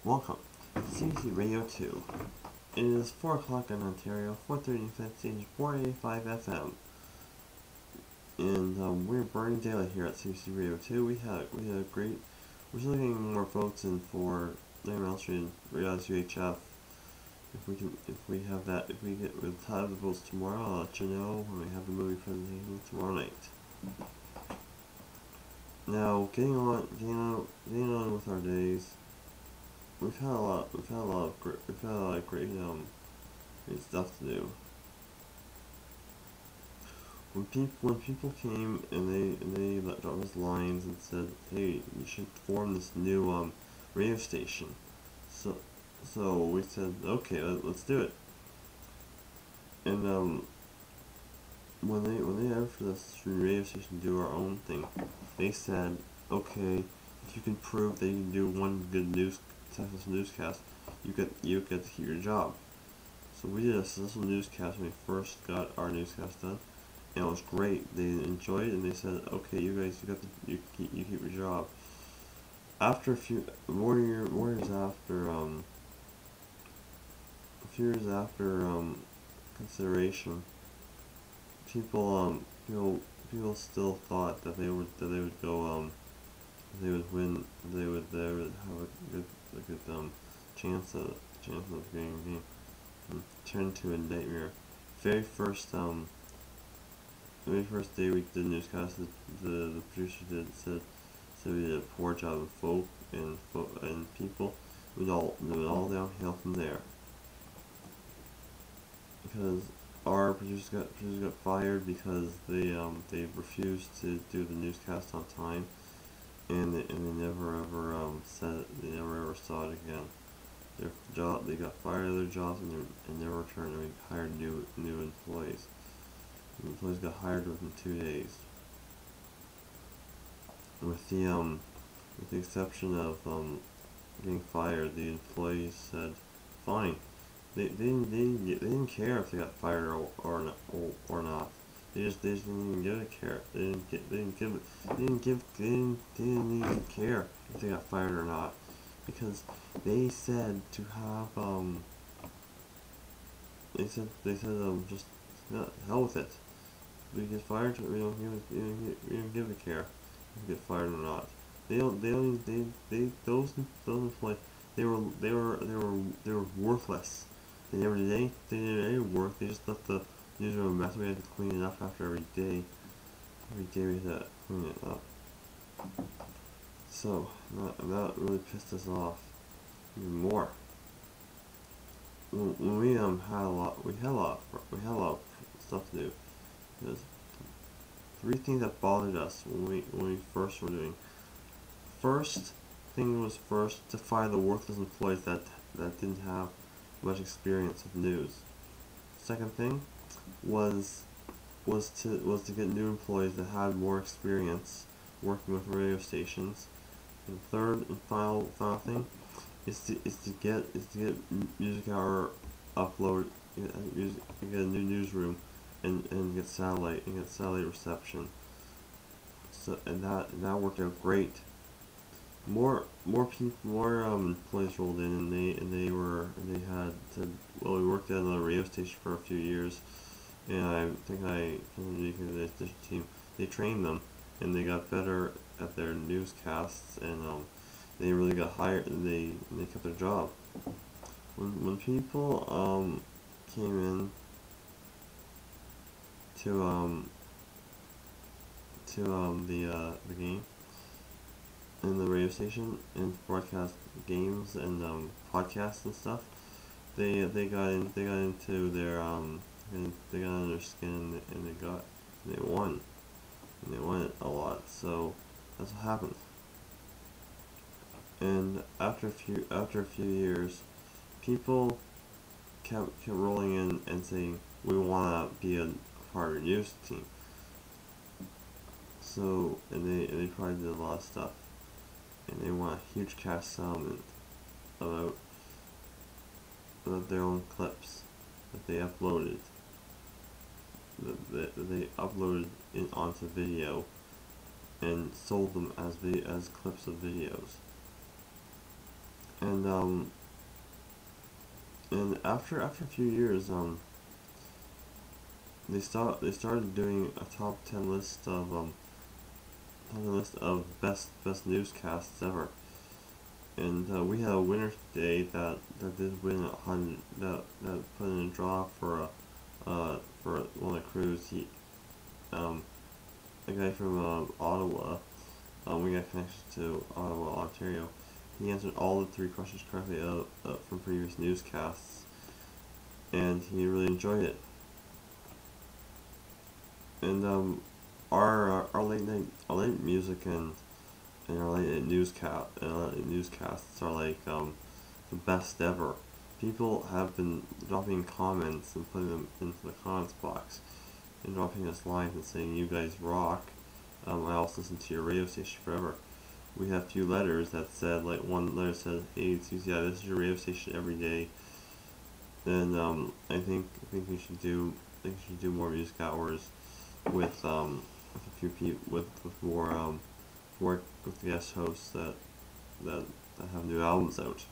Welcome to CBC Radio 2. It is 4 o'clock in Ontario, 4:30 in Fed Stage, 485 FM. And we're burning daylight here at CBC Radio 2. We had a great, we're still getting more votes in for Nightmare Street Reality UHF. If we get the tie of the votes tomorrow, I'll let you know when we have the movie presentation tomorrow night. Now, getting on with our days. We've had a lot of great stuff to do. When people came and they dropped us lines and said, hey, you should form this new radio station. So we said, okay, let's do it. And when they asked for this radio station to do our own thing, they said, okay, if you can prove that you can do one good Texas newscast, you get to keep your job. So we did a successful newscast when we first got our newscast done, and it was great. They enjoyed it, and they said, okay, you guys, you keep your job. After a few years after consideration, people still thought that they would go they would win. They would have a good chance of getting the game. Turned into a nightmare. Very first day we did newscast, the producer said we did a poor job of folk and people. It was all downhill from there. Because our producers got fired because they refused to do the newscast on time. And they never ever saw it again. They got fired of their jobs and never returned. And we hired new employees. The employees got hired within 2 days. With the exception of getting fired, the employees said, fine. They didn't care if they got fired or not. They just didn't even give a care. They didn't even care if they got fired or not, because they said to have just hell with it. We get fired, we don't give a care if we get fired or not. Those employees, they were worthless. They never did any work. They just left the newsroom mess. We had to clean it up after every day. Every day we had to clean it up. So that really pissed us off even more. When we had a lot of stuff to do. There's 3 things that bothered us when we first were doing. First thing was to fire the worthless employees that didn't have much experience with news. Second thing was to get new employees that had more experience working with radio stations. And third and final thing is to get Music Hour upload, get a new newsroom and get satellite reception. So and that worked out great. More employees rolled in, and they had said, well, we worked at another radio station for a few years, and I think the team, they trained them, and they got better at their newscasts, and they really got hired, and they kept their job. When people came in to the game in the radio station and broadcast games and podcasts and stuff, they got into their they got under their skin, and they won it a lot. So that's what happened. And after a few years, people kept rolling in and saying, we want to be a part of your news team. So and they probably did a lot of stuff. And they want a huge cash settlement about their own clips that they uploaded. That they uploaded onto video and sold them as clips of videos. and after a few years, they started doing a top 10 list of best newscasts ever. And we had a winner today that did win 100, that put in a draw for one of the crews. A guy from Ottawa. We got connection to Ottawa, Ontario. He answered all the 3 questions correctly from previous newscasts, and he really enjoyed it. And our late music and our late newscasts are like the best ever. People have been dropping comments and putting them into the comments box and dropping us lines and saying, "You guys rock. I also listen to your radio station forever." We have a few letters that said, like one letter said, "Hey CCI, this is your radio station every day." And I think we should do more music hours with a few people with more work with guest hosts that have new albums out.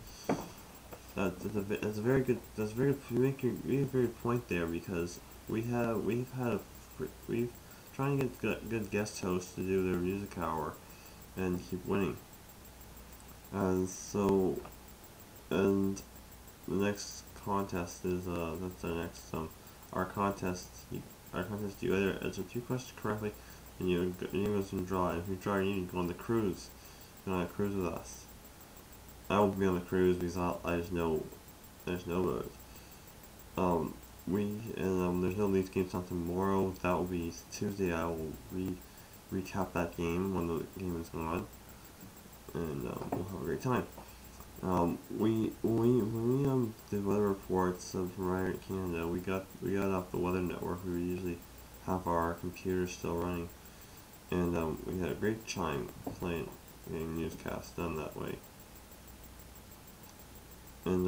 That's a very good. You make a very good point there, because we've trying to get good guest hosts to do their music hour and keep winning. And so, and the next contest is that's our next our contest. You either answer 2 questions correctly, and you go to draw. And if you draw, you need to go on the cruise. Go on a cruise with us. I won't be on the cruise because I just know about it. There's no Leafs games on tomorrow. That will be Tuesday. I will recap that game when the game is on, and we'll have a great time. When we did weather reports from right here in Canada, we got off the Weather Network. We usually have our computers still running, and we had a great time playing getting newscasts done that way. And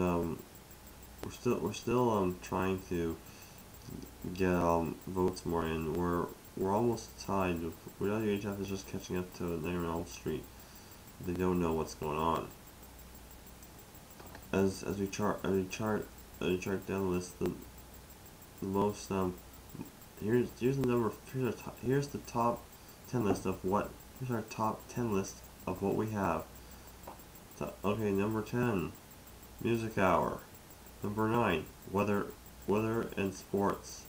we're still trying to get votes more in. We're almost tied. WHF is just catching up to Nightmare on Elm Street. They don't know what's going on. As we chart down the list, the most here's the top 10 list of what here's our top 10 list of what we have. Okay, number 10, music hour. Number 9, weather and sports.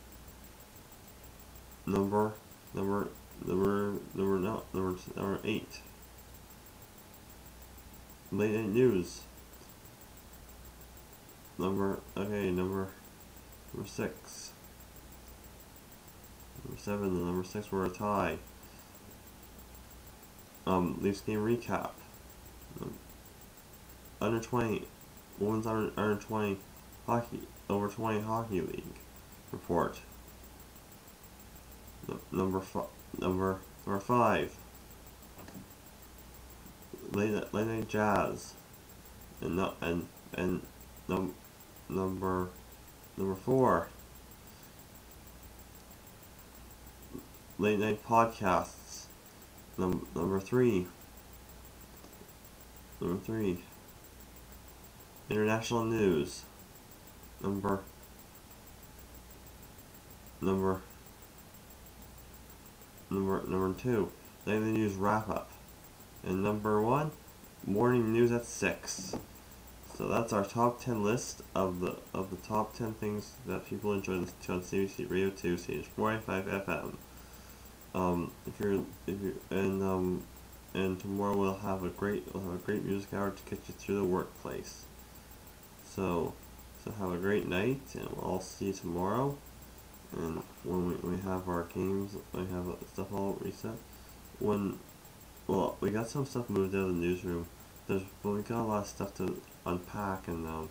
Number 8, late night news. Number 6. Number 7 and number 6 were a tie. Leafs game recap. Under 20, women's under 20 hockey, over 20 hockey league report. Number 5, late night jazz, and number 4, late night podcasts. Number 3, international news. Number 2, daily news wrap up, and number 1, morning news at 6. So that's our top 10 list of the top 10 things that people enjoy listening to on CBC Radio 2, stage 4.5 FM. And tomorrow we'll have a great music hour to get you through the workplace. So have a great night, and we'll all see you tomorrow. And when we have our games, we have stuff all reset. We got some stuff moved out of the newsroom. But we got a lot of stuff to unpack and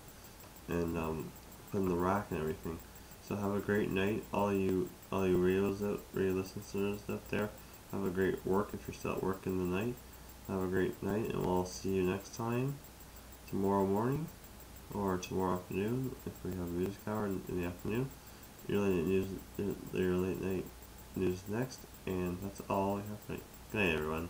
put in the rack and everything. So have a great night, all you radio listeners out there. Have a great work if you're still at work in the night. Have a great night, and we'll see you next time, tomorrow morning, or tomorrow afternoon if we have a music hour in the afternoon. Your late night news next, and that's all I have tonight. Good night, everyone.